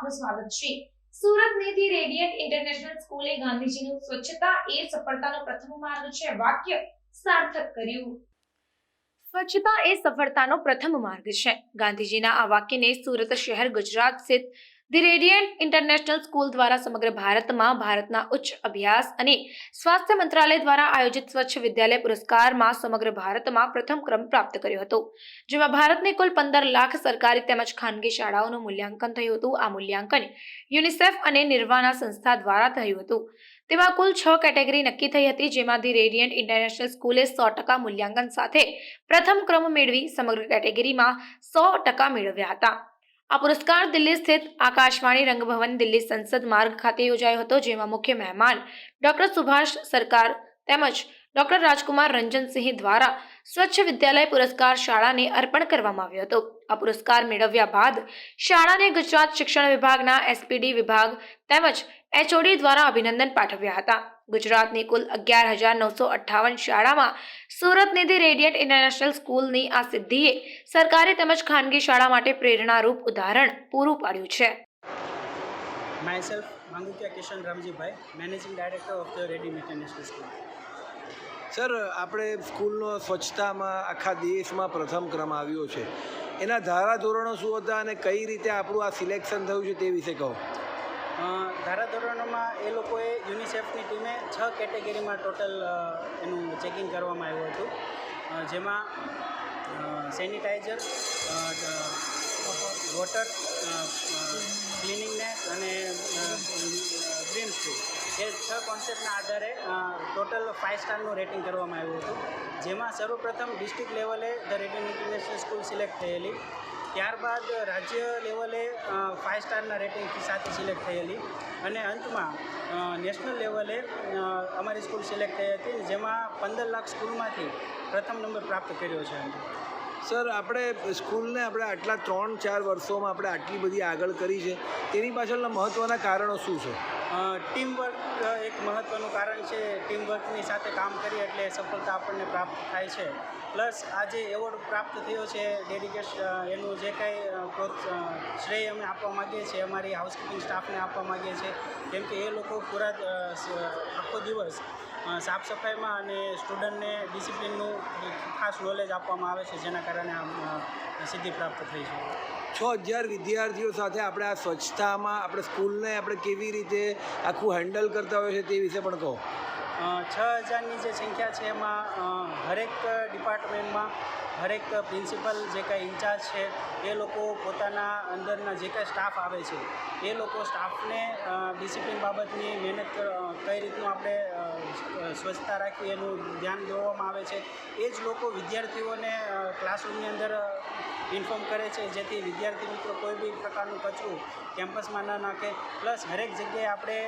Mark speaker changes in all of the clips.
Speaker 1: આપનું સ્વાગત છે। સુરતની ધી રેડિયન્ટ ઇન્ટરનેશનલ સ્કૂલે ગાંધીજીનું સ્વચ્છતા એ સફળતાનો પ્રથમ માર્ગ છે વાક્ય સાર્થક કર્યું। સ્વચ્છતા એ સફળતાનો પ્રથમ માર્ગ છે। ગાંધીજીના આ વાક્યને સુરત શહેર ગુજરાત સ્થિત ધી રેડિયન્ટ ઇન્ટરનેશનલ સ્કૂલ દ્વારા સમગ્ર ભારતમાં ભારતના ઉચ્ચ અભ્યાસ અને સ્વાસ્થ્ય મંત્રાલય દ્વારા આયોજિત સ્વચ્છ વિદ્યાલય પુરસ્કારમાં સમગ્ર ભારતમાં પ્રથમ ક્રમ પ્રાપ્ત કર્યો હતો, જેમાં ભારતની કુલ 15 લાખ સરકારી તેમજ ખાનગી શાળાઓનું મૂલ્યાંકન થયું હતું। આ મૂલ્યાંકન યુનિસેફ અને નિર્વાણા સંસ્થા દ્વારા થયું હતું। તેમાં કુલ 6 કેટેગરી નક્કી થઈ હતી, જેમાં ધી રેડિયન્ટ ઇન્ટરનેશનલ સ્કૂલે 100% મૂલ્યાંકન સાથે પ્રથમ ક્રમ મેળવી સમગ્ર કેટેગરીમાં 100% મેળવ્યા હતા। આ પુરસ્કાર દિલ્હી સ્થિત આકાશવાણી રંગભવન દિલ્હી સંસદ માર્ગ ખાતે યોજાયો હતો, જેમાં મુખ્ય મહેમાન ડોક્ટર સુભાષ સરકાર તેમજ ડોક્ટર રાજકુમાર રંજનસિંહ દ્વારા સ્વચ્છ વિદ્યાલય પુરસ્કાર શાળાને અર્પણ કરવામાં આવ્યો હતો। આ પુરસ્કાર મેળવ્યા બાદ શાળાને ગુજરાત શિક્ષણ વિભાગના એસપીડી વિભાગ તેમજ એચઓડી દ્વારા અભિનંદન પાઠવ્યા હતા। ગુજરાતની કુલ 11,958 શાળામાં સુરતની ધી રેડિયન્ટ ઇન્ટરનેશનલ સ્કૂલની આ સિદ્ધિએ સરકારી તેમજ ખાનગી શાળા માટે પ્રેરણારૂપ ઉદાહરણ પૂરું પાડ્યું છે।
Speaker 2: Myself, Mangukia Kishan Ramjibai, Managing Director of the Reading International School.
Speaker 3: Sir, આપણે સ્કૂલનો સ્વચ્છતામાં આખા દેશમાં પ્રથમ ક્રમ આવ્યો છે, એના ધારાધોરણો શું હતા અને કઈ રીતે આપણું આ સિલેક્શન થયું છે તે વિશે કહો।
Speaker 2: ધારાધોરણોમાં એ લોકોએ યુનિસેફની ટીમે 6 કેટેગરીમાં ટોટલ એનું ચેકિંગ કરવામાં આવ્યું હતું, જેમાં સેનિટાઈઝર, વોટર, ક્લિનિંગનેસ અને ગ્રીન સ્કૂલ એ 6 કોન્સેપ્ટના આધારે ટોટલ 5 સ્ટારનું રેટિંગ કરવામાં આવ્યું હતું, જેમાં સર્વપ્રથમ ડિસ્ટ્રિક્ટ લેવલે the radiant international school select થયેલી, ત્યારબાદ રાજ્ય લેવલે 5 સ્ટારના રેટિંગથી સાથે સિલેક્ટ થયેલી અને અંતમાં નેશનલ લેવલે અમારી સ્કૂલ સિલેક્ટ થઈ હતી, જેમાં 15 લાખ સ્કૂલમાંથી પ્રથમ નંબર પ્રાપ્ત કર્યો છે।
Speaker 3: સર, આપણે સ્કૂલને આપણે આટલા 3-4 વર્ષોમાં આપણે આટલી બધી આગળ કરી છે, તેની પાછળના મહત્ત્વના કારણો શું છે?
Speaker 2: ટીમવર્ક એક મહત્ત્વનું કારણ છે। ટીમવર્કની સાથે કામ કરીએ એટલે સફળતા આપણને પ્રાપ્ત થાય છે। પ્લસ આજે એવોર્ડ પ્રાપ્ત થયો છે ડેડિકેશન, એનું જે કંઈ શ્રેય અમે આપવા માગીએ છીએ અમારી હાઉસકીપિંગ સ્ટાફને આપવા માગીએ છીએ, કેમ કે એ લોકો પૂરા આખો દિવસ સાફ સફાઈમાં અને સ્ટુડન્ટને ડિસિપ્લિનનું ખાસ નોલેજ આપવામાં આવે છે, જેના કારણે આ સિદ્ધિ પ્રાપ્ત થઈ છે।
Speaker 3: 6,000 વિદ્યાર્થીઓ સાથે આપણે આ સ્વચ્છતામાં આપણે સ્કૂલને આપણે કેવી રીતે આખું હેન્ડલ કરતા હોય છે તે વિશે પણ કહો।
Speaker 2: 6,000ની જે સંખ્યા છે એમાં હરેક ડિપાર્ટમેન્ટમાં હરેક પ્રિન્સિપલ જે કાંઈ ઇન્ચાર્જ છે એ લોકો પોતાના અંદરના જે કાંઈ સ્ટાફ આવે છે એ લોકો સ્ટાફને ડિસિપ્લિન બાબતની મહેનત કઈ રીતનું આપણે સ્વચ્છતા રાખવી એનું ધ્યાન દોરવામાં આવે છે। એ જ લોકો વિદ્યાર્થીઓને ક્લાસરૂમની અંદર ઇન્ફોર્મ કરે છે, જેથી વિદ્યાર્થી મિત્રો કોઈ બી પ્રકારનું કચરું કેમ્પસમાં ન નાખે। પ્લસ હરેક જગ્યાએ આપણે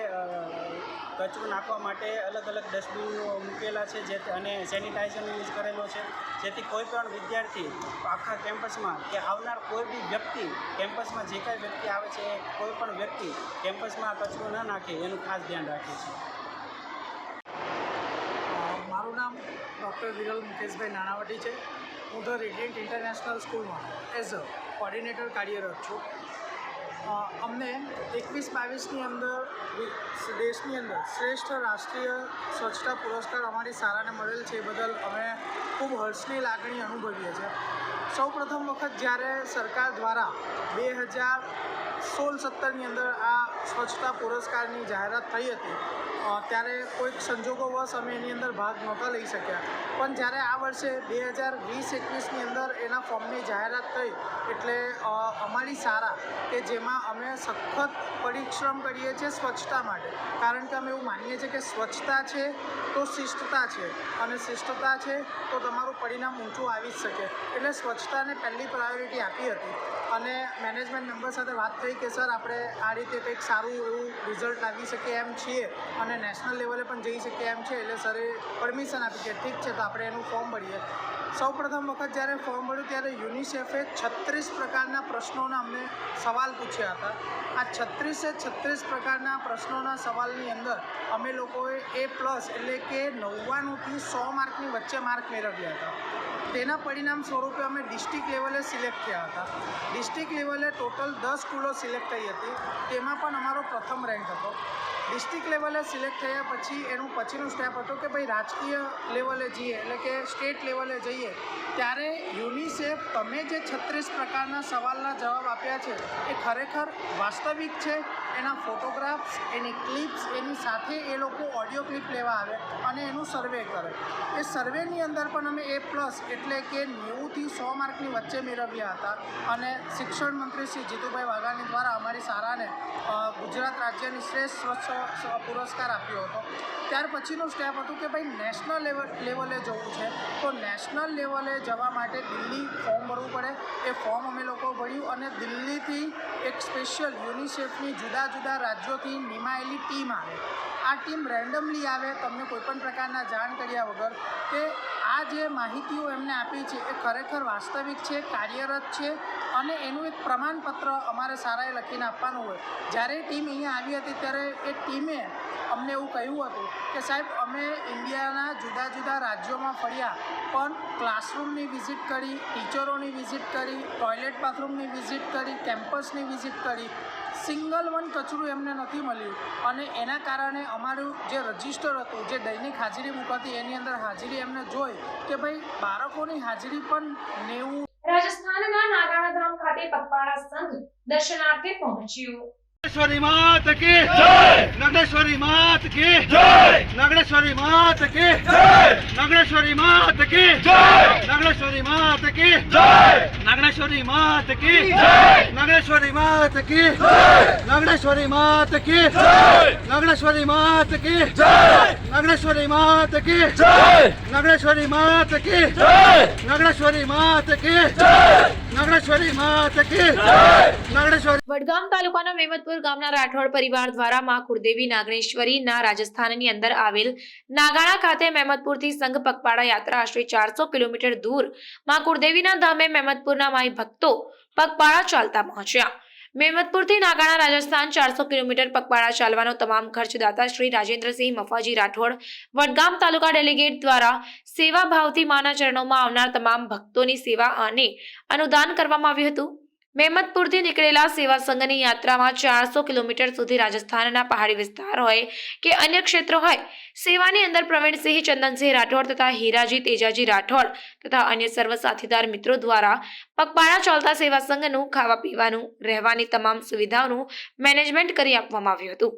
Speaker 2: કચરું નાખવા માટે અલગ અલગ ડસ્ટબિન મૂકેલા છે, જે અને સેનિટાઈઝરનો યુઝ કરેલો છે, જેથી કોઈ પણ વિદ્યાર્થી આખા કેમ્પસમાં કે આવનાર કોઈ બી વ્યક્તિ કેમ્પસમાં જે કાંઈ વ્યક્તિ આવે છે એ કોઈ પણ વ્યક્તિ કેમ્પસમાં કચરું ન નાખે એનું ખાસ ધ્યાન રાખે છે।
Speaker 4: મારું નામ ડૉક્ટર વિરલ મુકેશભાઈ નાણાવટી છે। હું ધ રેડિયન્ટ ઇન્ટરનેશનલ સ્કૂલમાં એઝ અ કોર્ડિનેટર કાર્યરત છું। અમને 21-22ની અંદર દેશની અંદર શ્રેષ્ઠ રાષ્ટ્રીય સ્વચ્છતા પુરસ્કાર અમારી શાળાને મળેલ છે, એ બદલ અમે ખૂબ હર્ષની લાગણી અનુભવીએ છીએ। સૌ પ્રથમ વખત જ્યારે સરકાર દ્વારા 2016-17ની અંદર આ સ્વચ્છતા પુરસ્કારની જાહેરાત થઈ હતી, ત્યારે કોઈક સંજોગોવશ અમે એની અંદર ભાગ નહોતા લઈ શક્યા, પણ જ્યારે આ વર્ષે 2020-21ની અંદર એના ફોર્મની જાહેરાત થઈ એટલે અમારી શાળા કે જેમાં અમે સખત પરિશ્રમ કરીએ છીએ સ્વચ્છતા માટે, કારણ કે અમે એવું માનીએ છીએ કે સ્વચ્છતા છે તો શિસ્તતા છે અને શિસ્તતા છે તો તમારું પરિણામ ઊંચું આવી જ શકે, એટલે સ્વચ્છતાને પહેલી પ્રાયોરિટી આપી હતી। અને મેનેજમેન્ટ મેમ્બર સાથે વાત થઈ કે સર આપણે આ રીતે કંઈક સારું એવું રિઝલ્ટ લાવી શકીએ એમ છીએ અને અને નેશનલ લેવલે પણ જઈ શકીએ એમ છે. એટલે સરે પરમિશન આપી કે ઠીક છે તો આપણે એનું ફોર્મ ભરીએ. સૌપ્રથમ વખત જ્યારે ફોર્મ ભર્યું ત્યારે યુનિસેફે 36 પ્રકારના પ્રશ્નોના અમને સવાલ પૂછ્યા હતા. આ 36 પ્રકારના પ્રશ્નોના સવાલની અંદર અમે લોકોએ A+ એટલે કે 99થી 100 માર્કની વચ્ચે માર્ક મેળવ્યા હતા. તેના પરિણામ સ્વરૂપે અમે ડિસ્ટ્રિક્ટ લેવલે સિલેક્ટ થયા હતા. ડિસ્ટ્રિક્ટ લેવલે ટોટલ 10 સ્કૂલો સિલેક્ટ થઈ હતી. તેમાં પણ અમારો પ્રથમ રેન્ક હતો. ડિસ્ટ્રિક્ટ લેવલે સિલેક્ટ થયા પછી એનું પછીનું સ્ટેપ હતું કે ભાઈ રાજકીય લેવલે જઈએ એટલે કે સ્ટેટ લેવલે જઈએ ત્યારે યુનિસેફ તમે જે 36 પ્રકારના સવાલના જવાબ આપ્યા છે એ ખરેખર વાસ્તવિક છે. એના ફોટોગ્રાફ્સ, એની ક્લિપ્સ, એની સાથે એ લોકો ઓડિયો ક્લિપ લેવા આવે અને એનું સર્વે કરે. એ સર્વેની અંદર પણ અમે A+ એટલે કે 90થી 100 માર્કની વચ્ચે મેળવ્યા હતા. અને શિક્ષણ મંત્રી શ્રી જીતુભાઈ વાઘાણી દ્વારા અમારી શાળાને ગુજરાત રાજ્યની શ્રેષ્ઠ સ્વચ્છ પુરસ્કાર આપ્યો હતો. ત્યાર પછીનું સ્ટેપ હતું કે ભાઈ નેશનલ લેવલે જવું છે તો નેશનલ લેવલે જવા માટે દિલ્હી ફોર્મ ભરવું પડે. એ ફોર્મ અમે લોકો ભર્યું અને દિલ્હીથી એક સ્પેશિયલ યુનિસેફની જુદા રાજ્યોથી નિમાયેલી ટીમ આવે. આ ટીમ રેન્ડમલી આવે તમને કોઈપણ પ્રકારના જાણ કર્યા વગર કે આ જે માહિતીઓ એમને આપી છે એ ખરેખર વાસ્તવિક છે, કાર્યરત છે અને એનું એક પ્રમાણપત્ર અમારે શાળાએ લખીને આપવાનું હોય. જ્યારે ટીમ અહીંયા આવી હતી ત્યારે એ ટીમે અમને એવું કહ્યું હતું કે સાહેબ અમે ઇન્ડિયાના જુદા રાજ્યોમાં ફર્યા પણ ક્લાસરૂમની વિઝિટ કરી, ટીચરોની વિઝિટ કરી, ટોયલેટ બાથરૂમની વિઝિટ કરી, કેમ્પસની વિઝિટ કરી, સિંગલ વન કચરું એમને નથી મળ્યું. અને એના કારણે અમારું જે રજિસ્ટર હતું, જે દૈનિક હાજરી બુક હતી એની અંદર હાજરી એમને જોઈ કે ભાઈ બાળકોની હાજરી પણ 90.
Speaker 1: રાજસ્થાનના નાગાણા ધામ ખાતે પગપાળા સંઘ દર્શનાર્થે પહોંચ્યું.
Speaker 5: नगलेश्वरी मात की जय, नगलेश्वरी मात की जय, नगलेश्वरी मात की जय, नगलेश्वरी मात की जय, नगलेश्वरी मात की जय, नगलेश्वरी मात की जय, नगलेश्वरी मात की जय, नगलेश्वरी मात की जय, नगलेश्वरी मात की जय, नगलेश्वरी मात की जय, नगलेश्वरी मात की जय, नगलेश्वरी मात की जय, नगलेश्वरी मात की जय, नगलेश्वरी.
Speaker 1: વડગામ તાલુકાના મેમતપુર ગામના રાઠોડ પરિવાર દ્વારા માં કુળદેવી નાગણેશ્વરીના રાજસ્થાનની અંદર આવેલ નાગાણા ખાતે મેમતપુરથી સંઘ પગપાળા યાત્રા આશરે 400 કિલોમીટર દૂર માં કુળદેવીના ધામે મેમતપુરના માઈ ભક્તો પગપાળા ચાલતા પહોંચ્યા. મેમતપુરથી નાગાણા રાજસ્થાન 400 કિલોમીટર પગપાળા ચાલવાનો તમામ ખર્ચ દાતા શ્રી રાજેન્દ્રસિંહ મફાજી રાઠોડ વડગામ તાલુકા ડેલિગેટ દ્વારા સેવા ભાવથી માના ચરણોમાં આવનાર તમામ ભક્તોની સેવા અને અનુદાન કરવામાં આવ્યું હતું. મેમતપુરથી નીકળેલા સેવા સંઘની યાત્રામાં 400 કિલોમીટર સુધી રાજસ્થાનના પહાડી વિસ્તાર હોય કે અન્ય ક્ષેત્રો હોય સેવાની અંદર પ્રવીણસિંહ, ચંદનસિંહ રાઠોડ તથા હીરાજી, તેજાજી રાઠોડ તથા અન્ય સર્વ સાથીદાર મિત્રો દ્વારા પગપાળા ચાલતા સેવા સંઘનું ખાવા પીવાનું, રહેવાની તમામ સુવિધાઓનું મેનેજમેન્ટ કરી આપવામાં આવ્યું હતું.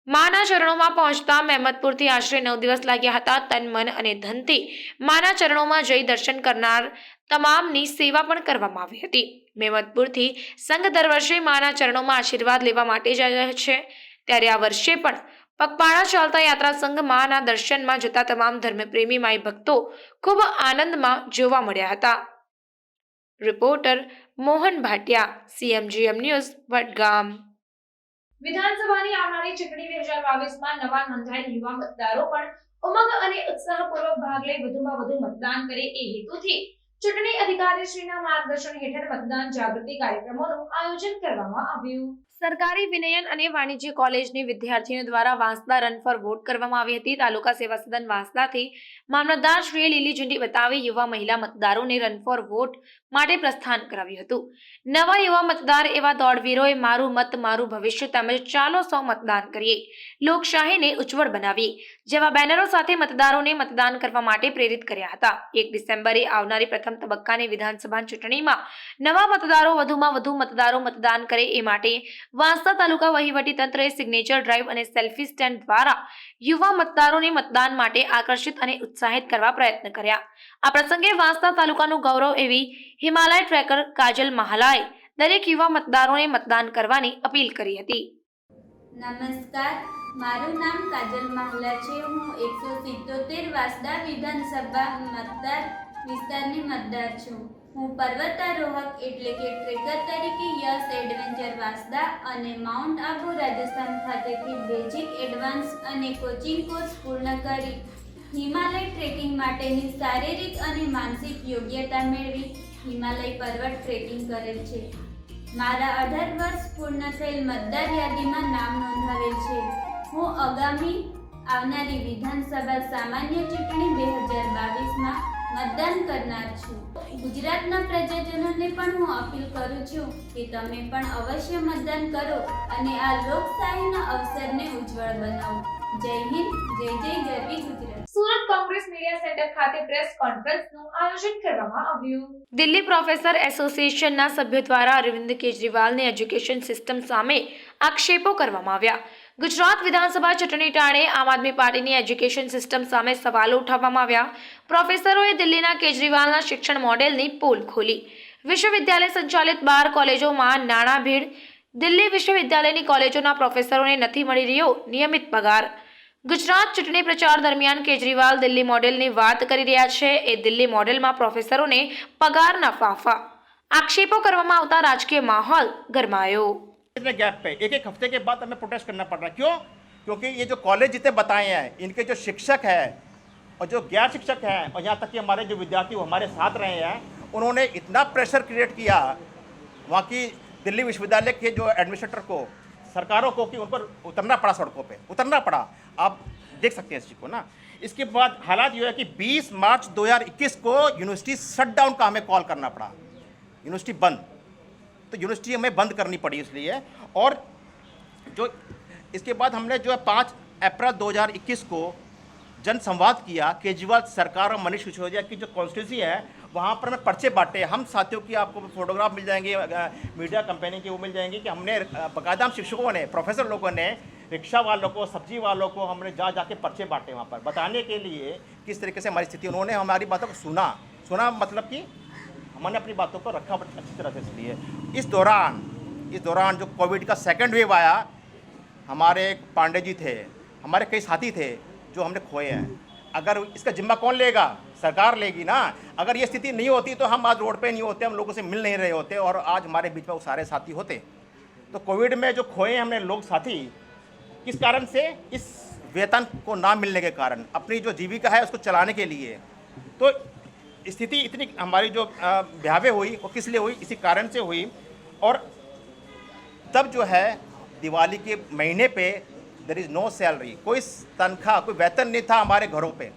Speaker 1: માના ચરણોમાં પહોંચતા મેમતપુરથી આશરે 9 દિવસ લાગ્યા હતા. તન, મન અને ધનથી માના ચરણોમાં જઈ દર્શન કરનાર તમામની સેવા પણ કરવામાં આવી હતી. મેમતપુરથી સંઘ દર વર્ષે માના ચરણોમાં આશીર્વાદ લેવા માટે જાય છે ત્યારે આ વર્ષે પણ પગપાળા ચાલતા યાત્રા સંઘ માના દર્શનમાં જતા તમામ ધર્મપ્રેમી માઈ ભક્તો ખૂબ આનંદમાં જોવા મળ્યા હતા. Reporter Mohan Bhatia, CMGM news, Vadgam. વિધાનસભાની આવનારી ચૂંટણી 2022માં નવા નોંધાયેલ યુવા મતદારો પણ ઉમંગ અને ઉત્સાહપૂર્વક ભાગ લઈ વધુમાં વધુ મતદાન કરે એ હેતુથી ચૂંટણી અધિકારીશ્રીના માર્ગદર્શન હેઠળ મતદાન જાગૃતિ કાર્યક્રમોનું આયોજન કરવામાં આવ્યું. સરકારી વિનયન અને વાણિજ્ય કોલેજની વિદ્યાર્થીઓ દ્વારા વાંસદા રન ફોર વોટ કરવામાં આવી હતી. તાલુકા સેવા સદન વાંસદાથી મામલતદારશ્રીએ લીલી ઝંડી બતાવી યુવા મહિલા મતદારોને રન ફોર વોટ માટે પ્રસ્થાન કરાવ્યું હતું. નવા યુવા મતદાર એવા દોડવીરોએ મારું મત મારું ભવિષ્ય તેમજ ચાલો સૌ મતદાન કરીએ, લોકશાહીને ઉજ્જવળ બનાવીએ જેવા બેનરો સાથે મતદારોને મતદાન કરવા માટે પ્રેરિત કર્યા હતા. 1 ડિસેમ્બરે આવનારી પ્રથમ તબક્કાની વિધાનસભા ચૂંટણીમાં નવા મતદારો વધુમાં વધુ મતદારો મતદાન કરે એ માટે વાંસદા તાલુકા વહીવટી તંત્રએ સિગ્નેચર ડ્રાઈવ અને સેલ્ફી સ્ટેન્ડ દ્વારા યુવા મતદારોને મતદાન માટે આકર્ષિત અને ઉત્સાહિત કરવા પ્રયત્ન કર્યા. આ પ્રસંગે વાંસદા તાલુકાનું ગૌરવ એવી હિમાલય ટ્રેકર કાજલ મહાલાએ દરેક યુવા મતદારોને મતદાન કરવાની અપીલ કરી હતી.
Speaker 6: નમસ્કાર, મારું નામ કાજલ મહાલા છે. હું 177 વાંસદા વિધાનસભા મતદાર વિસ્તારની મતદાર છું. હું પર્વતારોહક એટલે કે ટ્રેકર તરીકે યશ એડવેન્ચર વાંસદા અને માઉન્ટ આબુ રાજસ્થાન ખાતેથી બેઝિક એડવાન્સ અને કોચિંગ કોર્સ પૂર્ણ કરી હિમાલય ટ્રેકિંગ માટેની શારીરિક અને માનસિક યોગ્યતા મેળવી હિમાલય પર્વત ટ્રેકિંગ કરેલ છે. મારા 18 વર્ષ પૂર્ણ થયેલ મતદાર યાદીમાં નામ નોંધાવેલ છે. હું આગામી આવનારી વિધાનસભા સામાન્ય ચૂંટણી 2022માં મતદાન કરનાર છું. ગુજરાતના પ્રજાજનોને પણ હું અપીલ કરું છું કે તમે પણ અવશ્ય મતદાન કરો અને આ લોકશાહીના અવસરને ઉજ્જવળ બનાવો. જય હિન્દ, જય જય ગરવી ગુજરાત.
Speaker 1: સુરત કોંગ્રેસ મીડિયા સેન્ટર ખાતે પ્રેસ કોન્ફરન્સનું આયોજન કરવામાં આવ્યું. દિલ્હી પ્રોફેસર એસોસિએશનના સભ્યો દ્વારા અરવિંદ કેજરીવાલની એજ્યુકેશન સિસ્ટમ સામે આક્ષેપો કરવામાં આવ્યા. ગુજરાત વિધાનસભા ચૂંટણી ટાણે આમ આદમી પાર્ટીની એજ્યુકેશન સિસ્ટમ સામે સવાલો ઉઠાવવામાં આવ્યા. પ્રોફેસરોએ દિલ્હીના કેજરીવાલના શિક્ષણ મોડેલની પોલ ખોલી. વિશ્વવિદ્યાલય સંચાલિત 12 કોલેજોમાં નાણાં ભીડ. દિલ્હી વિશ્વવિદ્યાલયની કોલેજોના પ્રોફેસરોને નથી મળી રહ્યો નિયમિત પગાર. ગુજરાત ચૂંટણી પ્રચાર દરમિયાન કેજરીવાલ દિલ્હી મોડેલની વાત કરી રહ્યા છે. એ દિલ્હી મોડેલમાં પ્રોફેસરોને પગારના ફાંફા. આક્ષેપો કરવામાં આવતા રાજકીય માહોલ ગરમાયો.
Speaker 7: इतने गैप पे एक हफ्ते के बाद हमें प्रोटेस्ट करना पड़ रहा है. क्यों? क्योंकि ये जो कॉलेज जितने बताए हैं इनके जो शिक्षक हैं और जो गैर शिक्षक हैं और यहाँ तक कि हमारे जो विद्यार्थी वो हमारे साथ रहे हैं उन्होंने इतना प्रेशर क्रिएट किया वहाँ की दिल्ली विश्वविद्यालय के जो एडमिनिस्ट्रेटर को, सरकारों को, कि उन पर उतरना पड़ा, सड़कों पर उतरना पड़ा. आप देख सकते हैं इस चीज़ को ना. इसके बाद हालात ये है कि 20 मार्च 2021 को यूनिवर्सिटी शट डाउन का हमें कॉल करना पड़ा. यूनिवर्सिटी बंद, तो यूनिवर्सिटी हमें बंद करनी पड़ी इसलिए. और जो इसके बाद हमने जो है 5 अप्रैल 2021 को जन संवाद किया. केजरीवाल सरकार और मनीष सिसोदिया की जो कॉन्स्टिट्यूंसी है वहाँ पर हमें पर्चे बांटे. हम साथियों की आपको फोटोग्राफ मिल जाएंगे, मीडिया कंपनी की वो मिल जाएंगी कि हमने बाकायदा हम शिक्षकों ने, प्रोफेसर लोगों ने, रिक्शा वालों को, सब्जी वालों को हमने जाके पर्चे बांटे वहाँ पर बताने के लिए किस तरीके से हमारी स्थिति. उन्होंने हमारी बातों को सुना मतलब कि हमने अपनी बातों को रखा अच्छी तरह से. इसलिए इस दौरान जो कोविड का सेकंड वेव आया, हमारे पांडे जी थे, हमारे कई साथी थे जो हमने खोए हैं. अगर इसका जिम्मा कौन लेगा? सरकार लेगी ना. अगर ये स्थिति नहीं होती तो हम आज रोड पे नहीं होते, हम लोगों से मिल नहीं रहे होते और आज हमारे बीच में वो सारे साथी होते. तो कोविड में जो खोए हमने लोग साथी, किस कारण से? इस वेतन को ना मिलने के कारण, अपनी जो जीविका है उसको चलाने के लिए. तो स्थिति इतनी हमारी जो भयावह हुई वो किस लिए हुई? इसी कारण से हुई. और तब जो है दिवाली के महीने पे देयर इज़ नो सैलरी, कोई तनख्वाह, कोई वेतन नहीं था हमारे घरों पे.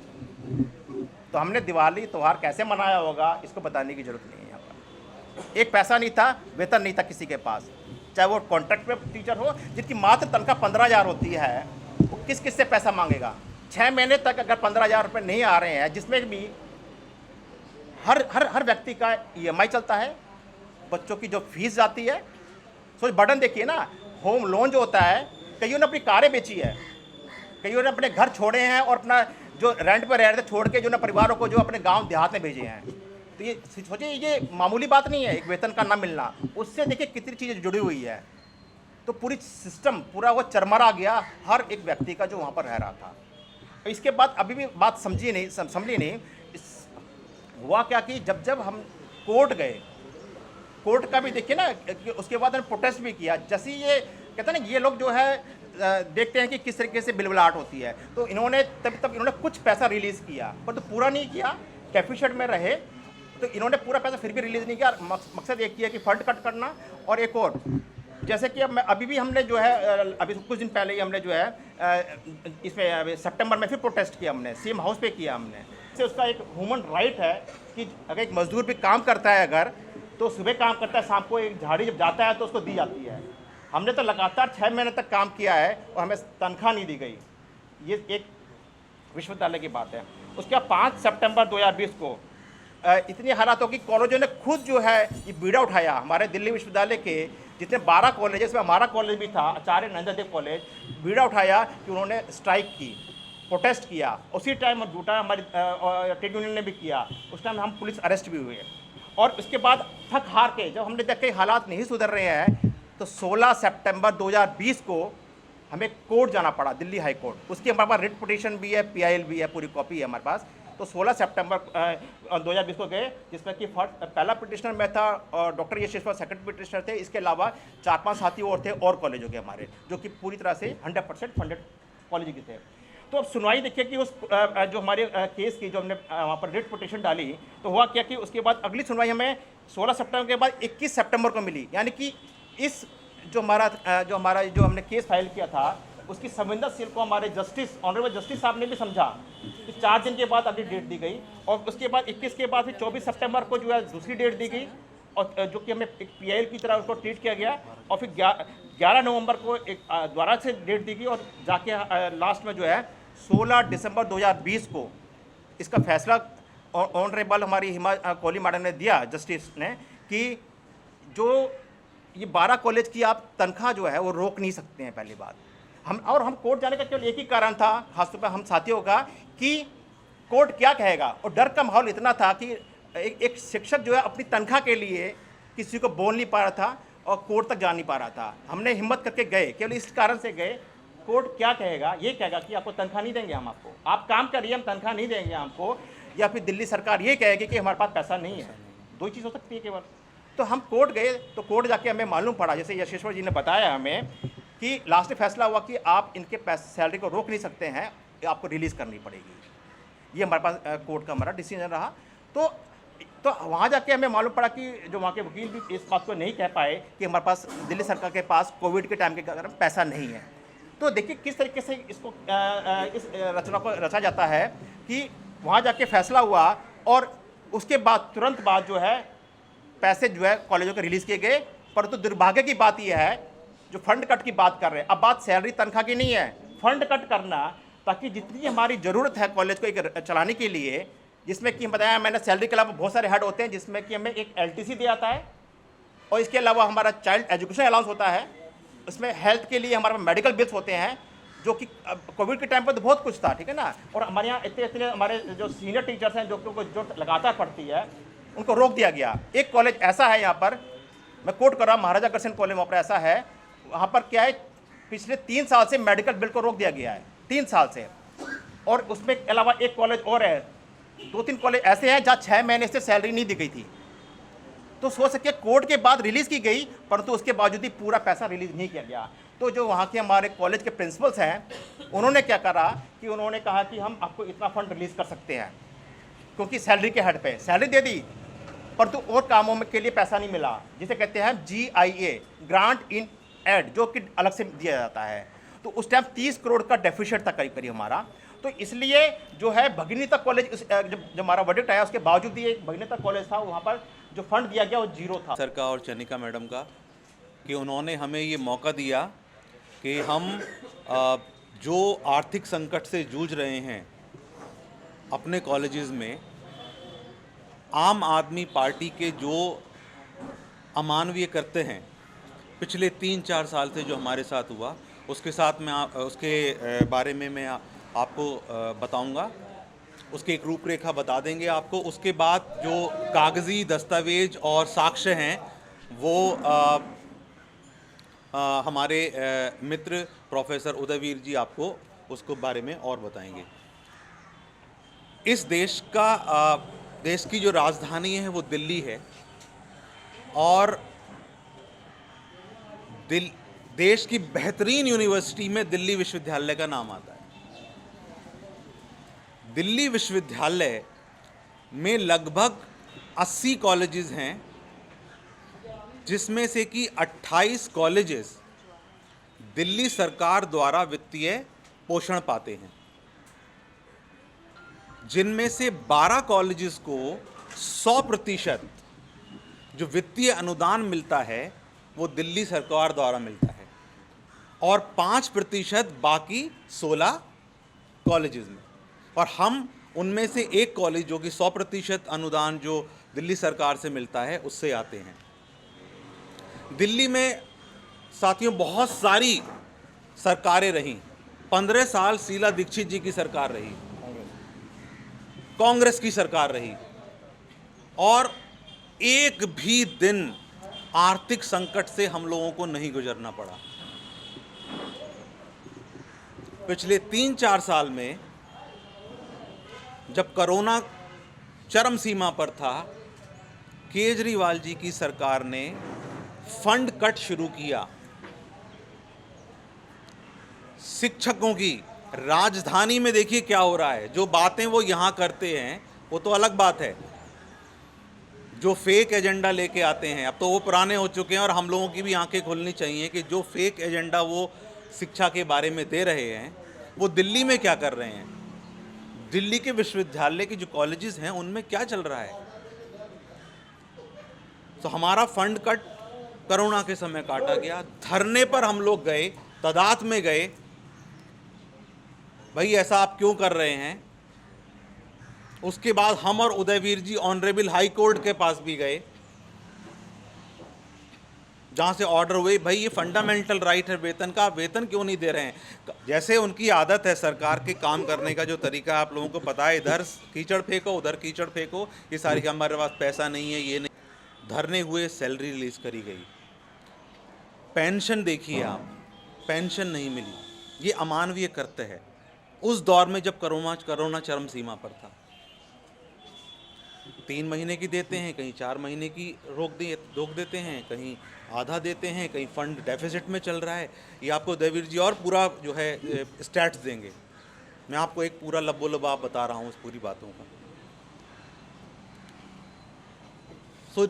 Speaker 7: तो हमने दिवाली त्यौहार कैसे मनाया होगा इसको बताने की ज़रूरत नहीं है. यहाँ पर एक पैसा नहीं था, वेतन नहीं था किसी के पास, चाहे वो कॉन्ट्रैक्ट पे टीचर हो जिनकी मात्र तनख्वाह 15,000 होती है, वो किस से पैसा मांगेगा? 6 महीने तक अगर 15,000 रुपये नहीं आ रहे हैं, जिसमें भी हर व्यक्ति का EMI चलता है, बच्चों की जो फीस जाती है. सोच बर्डन देखिए ना. होम लोन जो होता है, कईयों ने अपनी कारें बेची है, कईयों ने अपने घर छोड़े हैं और अपना जो रेंट पर रह रहे थे छोड़ के जो ना परिवारों को जो अपने गांव देहात में भेजे हैं. तो ये सोचिए, ये मामूली बात नहीं है एक वेतन का ना मिलना. उससे देखिए कितनी चीज़ें जुड़ी हुई है. तो पूरी सिस्टम पूरा वो चरमरा गया हर एक व्यक्ति का जो वहाँ पर रह रहा था. इसके बाद अभी भी बात समझी नहीं. हुआ क्या कि जब हम कोर्ट गए, कोर्ट का भी देखिए ना, उसके बाद हमने प्रोटेस्ट भी किया. जैसे ये कहते हैं ना, ये लोग जो है देखते हैं कि किस तरीके से बिलबिलाहट होती है. तो इन्होंने तब इन्होंने कुछ पैसा रिलीज़ किया, पर तो पूरा नहीं किया, कैफिशेड में रहे. तो इन्होंने पूरा पैसा फिर भी रिलीज़ नहीं किया. मकसद एक किया कि फंड कट करना. और एक और, जैसे कि अभी भी हमने जो है अभी कुछ दिन पहले ही हमने जो है इसमें सितंबर में फिर प्रोटेस्ट किया, हमने CM हाउस पे किया. हमने से उसका एक ह्यूमन राइट है कि अगर एक मजदूर भी काम करता है, अगर तो सुबह काम करता है, शाम को एक झाड़ी जब जाता है तो उसको दी जाती है. हमने तो लगातार 6 महीने तक काम किया है और हमें तनख्वाह नहीं दी गई. ये एक विश्वविद्यालय की बात है. उसके बाद 5 सितंबर 2020 को इतनी हालात हो कि कॉलेजों ने खुद जो है ये बीड़ा उठाया. हमारे दिल्ली विश्वविद्यालय के जितने 12 कॉलेज, इसमें हमारा कॉलेज भी था, आचार्य नरेंद्र देव कॉलेज, बीड़ा उठाया कि उन्होंने स्ट्राइक की, प्रोटेस्ट किया. उसी टाइम झूठा हमारी ट्रेड यूनियन ने भी किया. उस टाइम हम पुलिस अरेस्ट भी हुए. और उसके बाद थक हार के जब हमने देखा हालात नहीं सुधर रहे हैं, तो 16 सितंबर 2020 को हमें कोर्ट जाना पड़ा, दिल्ली हाई कोर्ट. उसकी हमारे पास रिट पिटीशन भी है, PIL भी है, पूरी कॉपी है हमारे पास. तो 16 सितंबर 2020 को गए, जिसमें कि पहला पिटिशनर मैं था और डॉक्टर यशेश्वर सेकंड पिटिशनर थे। इसके अलावा 4-5 साथी और थे और कॉलेजों के हमारे, जो कि पूरी तरह से 100% फंडेड कॉलेज के थे। तो अब सुनवाई देखिए कि उस जो हमारे केस की जो हमने वहाँ पर रिट पिटिशन डाली, तो हुआ क्या कि उसके बाद अगली सुनवाई हमें 16 सितंबर के बाद 21 सितंबर को मिली। यानी कि इस जो हमारा जो हमने केस फाइल किया था उसकी संवेदनशील को हमारे जस्टिस ऑनरेबल जस्टिस साहब ने भी समझा कि 4 दिन के बाद अगली डेट दी गई, और उसके बाद 21 के बाद फिर 24 सितंबर को जो है दूसरी डेट दी गई, और जो कि हमें एक पीआईएल की तरह उसको ट्रीट किया गया, और फिर 11 नवंबर को एक दोबारा से डेट दी गई, और जाके लास्ट में जो है 16 दिसंबर 2020 को इसका फैसला ऑनरेबल हमारी हिमा कोहली मैडम ने दिया, जस्टिस ने, कि जो ये 12 कॉलेज की आप तनख्वाह जो है वो रोक नहीं सकते हैं। पहली बात हम कोर्ट जाने का केवल एक ही कारण था, खासतौर पर हम साथियों का, कि कोर्ट क्या कहेगा, और डर का माहौल इतना था कि एक शिक्षक जो है अपनी तनख्वाह के लिए किसी को बोल नहीं पा रहा था और कोर्ट तक जा नहीं पा रहा था। हमने हिम्मत करके गए, केवल इस कारण से गए, कोर्ट क्या कहेगा, ये कहेगा कि आपको तनख्वाह नहीं देंगे हम, आपको आप काम करिए हम तनख्वाह नहीं देंगे आपको, या फिर दिल्ली सरकार ये कहेगी कि हमारे पास पैसा नहीं है। दो ही चीज़ हो सकती है केवल। तो हम कोर्ट गए, तो कोर्ट जाके हमें मालूम पड़ा, जैसे यशेश्वर जी ने बताया हमें, कि लास्ट में फैसला हुआ कि आप इनके सैलरी को रोक नहीं सकते हैं, आपको रिलीज़ करनी पड़ेगी। ये हमारे पास कोर्ट का हमारा डिसीजन रहा। तो वहाँ जाके हमें मालूम पड़ा कि जो वहाँ के वकील भी इस बात को नहीं कह पाए कि हमारे पास दिल्ली सरकार के पास कोविड के टाइम के कारण पैसा नहीं है। तो देखिए किस तरीके से इसको इस रचना को रचा जाता है कि वहाँ जाके फैसला हुआ, और उसके बाद तुरंत बाद जो है पैसे जो है कॉलेजों के रिलीज़ किए गए। परंतु दुर्भाग्य की बात यह है, जो फंड कट की बात कर रहे हैं, अब बात सैलरी तनख्वाह की नहीं है, फंड कट करना, ताकि जितनी हमारी ज़रूरत है कॉलेज को एक चलाने के लिए, जिसमें कि बताया मैंने सैलरी के अलावा बहुत सारे हेड होते हैं, जिसमें कि हमें एक LTC दिया जाता है, और इसके अलावा हमारा चाइल्ड एजुकेशन अलाउंस होता है, उसमें हेल्थ के लिए हमारे मेडिकल बिल्स होते हैं, जो कि कोविड के टाइम पर तो बहुत कुछ था, ठीक है ना। और हमारे यहाँ इतने हमारे जो सीनियर टीचर्स हैं जो लगातार पढ़ती है, उनको रोक दिया गया। एक कॉलेज ऐसा है यहाँ पर, मैं कोट कर रहा हूँ, महाराजा अग्रसेन कॉलेज वहाँ पर ऐसा है, वहाँ पर क्या है, पिछले 3 साल से मेडिकल बिल को रोक दिया गया है, 3 साल से। और उसमें अलावा एक कॉलेज और है, 2-3 कॉलेज ऐसे हैं जहाँ 6 महीने से सैलरी नहीं दी गई थी। तो सोच सके कोर्ट के बाद रिलीज़ की गई, परंतु उसके बावजूद भी पूरा पैसा रिलीज़ नहीं किया गया। तो जो वहाँ के हमारे कॉलेज के प्रिंसिपल्स हैं, उन्होंने क्या करा कि उन्होंने कहा कि हम आपको इतना फंड रिलीज़ कर सकते हैं, क्योंकि सैलरी के हेड पे सैलरी दे दी, परंतु और कामों में के लिए पैसा नहीं मिला, जिसे कहते हैं GIA, ग्रांट इन एड, जो कि अलग से दिया जाता है। तो उस टाइम 30 करोड़ का डेफिसिट था करीब करीब हमारा। तो इसलिए जो है भगिनीता कॉलेज, जब हमारा वर्डिक्ट आया उसके बावजूद भी एक भगिनीता कॉलेज था, वहाँ पर जो फंड दिया गया वो 0 था।
Speaker 8: सर का और चनिका मैडम का, कि उन्होंने हमें ये मौका दिया कि हम जो आर्थिक संकट से जूझ रहे हैं अपने कॉलेजेस में, आम आदमी पार्टी के जो अमानवीय करते हैं पिछले 3-4 साल से जो हमारे साथ हुआ, उसके साथ मैं उसके बारे में मैं आपको बताऊंगा, उसकी एक रूपरेखा बता देंगे आपको। उसके बाद जो कागज़ी दस्तावेज और साक्ष्य हैं वो हमारे मित्र प्रोफेसर उदयवीर जी आपको उसको बारे में और बताएंगे। इस देश की जो राजधानी है वो दिल्ली है, और देश की बेहतरीन यूनिवर्सिटी में दिल्ली विश्वविद्यालय का नाम आता है। दिल्ली विश्वविद्यालय में लगभग 80 कॉलेजेस हैं, जिसमें से कि 28 कॉलेजेस दिल्ली सरकार द्वारा वित्तीय पोषण पाते हैं, जिनमें से 12 कॉलेजेस को 100% जो वित्तीय अनुदान मिलता है वो दिल्ली सरकार द्वारा मिलता है, और 5% बाकी 16 कॉलेजेस में। और हम उनमें से एक कॉलेज जो कि 100% अनुदान जो दिल्ली सरकार से मिलता है उससे आते हैं। दिल्ली में साथियों बहुत सारी सरकारें रहीं। 15 साल शीला दीक्षित जी की सरकार रही, कांग्रेस की सरकार रही, और एक भी दिन आर्थिक संकट से हम लोगों को नहीं गुजरना पड़ा। पिछले 3-4 साल में जब कोरोना चरम सीमा पर था, केजरीवाल जी की सरकार ने फंड कट शुरू किया। शिक्षकों की राजधानी में देखिए क्या हो रहा है। जो बातें वो यहाँ करते हैं वो तो अलग बात है, जो फेक एजेंडा लेके आते हैं, अब तो वो पुराने हो चुके हैं और हम लोगों की भी आंखें खोलनी चाहिए कि जो फेक एजेंडा वो शिक्षा के बारे में दे रहे हैं वो दिल्ली में क्या कर रहे हैं, दिल्ली के विश्वविद्यालय के जो कॉलेजेस हैं उनमें क्या चल रहा है। तो हमारा फंड कट कोरोना के समय काटा गया, धरने पर हम लोग गए, तादाद में गए, भाई ऐसा आप क्यों कर रहे हैं। उसके बाद हम और उदयवीर जी ऑनरेबल हाई कोर्ट के पास भी गए, जहाँ से ऑर्डर हुए, भाई ये फंडामेंटल राइट है वेतन का, आप वेतन क्यों नहीं दे रहे हैं। जैसे उनकी आदत है सरकार के काम करने का जो तरीका आप लोगों को पता है, इधर कीचड़ फेंको उधर कीचड़ फेंको, ये सारी हमारे पास पैसा नहीं है, ये नहीं। धरने हुए, सैलरी रिलीज करी गई, पेंशन देखिए आप, पेंशन नहीं मिली, ये अमानवीय कृत्य है। उस दौर में जब कोरोना चरम सीमा पर था, 3 महीने की देते हैं, कहीं 4 महीने की रोक देते हैं, कहीं आधा देते हैं, कहीं फंड डेफिसिट में चल रहा है। ये आपको देवीर जी और पूरा जो है स्टैट्स देंगे, मैं आपको एक पूरा लबोलबाब बता रहा हूँ उस पूरी बातों का। सो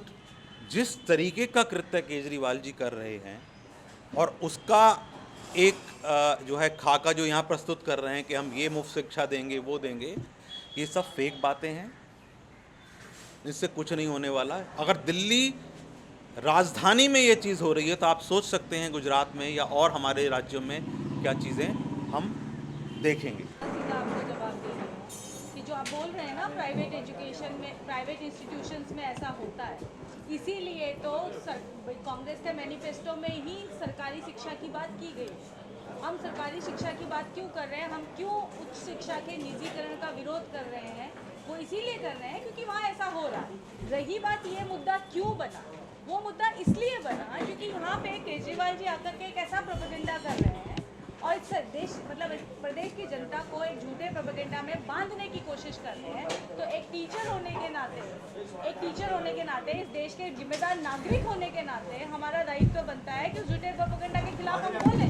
Speaker 8: जिस तरीके का कृत्य केजरीवाल जी कर रहे हैं और उसका एक जो है खाका जो यहाँ प्रस्तुत कर रहे हैं कि हम ये मुफ्त शिक्षा देंगे वो देंगे, ये सब फेक बातें हैं, इससे कुछ नहीं होने वाला है। अगर दिल्ली राजधानी में ये चीज़ हो रही है तो आप सोच सकते हैं गुजरात में या और हमारे राज्यों में क्या चीज़ें हम देखेंगे।
Speaker 9: आपको जवाब दे रही हूँ कि जो आप बोल रहे हैं ना, प्राइवेट एजुकेशन में, प्राइवेट इंस्टीट्यूशंस में ऐसा होता है, इसीलिए तो कांग्रेस के मैनिफेस्टो में ही सरकारी शिक्षा की बात की गई है। हम सरकारी शिक्षा की बात क्यों कर रहे हैं, हम क्यों उच्च शिक्षा के निजीकरण का विरोध कर रहे हैं, वो इसीलिए कर रहे हैं क्योंकि वहाँ ऐसा हो रहा है। रही बात ये मुद्दा क्यों बना, वो मुद्दा इसलिए बना क्योंकि यहाँ पे केजरीवाल जी आकर के एक ऐसा प्रोपेगेंडा कर रहे हैं और इस देश मतलब इस प्रदेश की जनता को एक झूठे प्रोपेगेंडा में बांधने की कोशिश कर रहे हैं। तो एक टीचर होने के नाते इस देश के जिम्मेदार नागरिक होने के नाते हमारा दायित्व बनता है कि उस झूठे प्रोपेगेंडा के खिलाफ हम बोलें।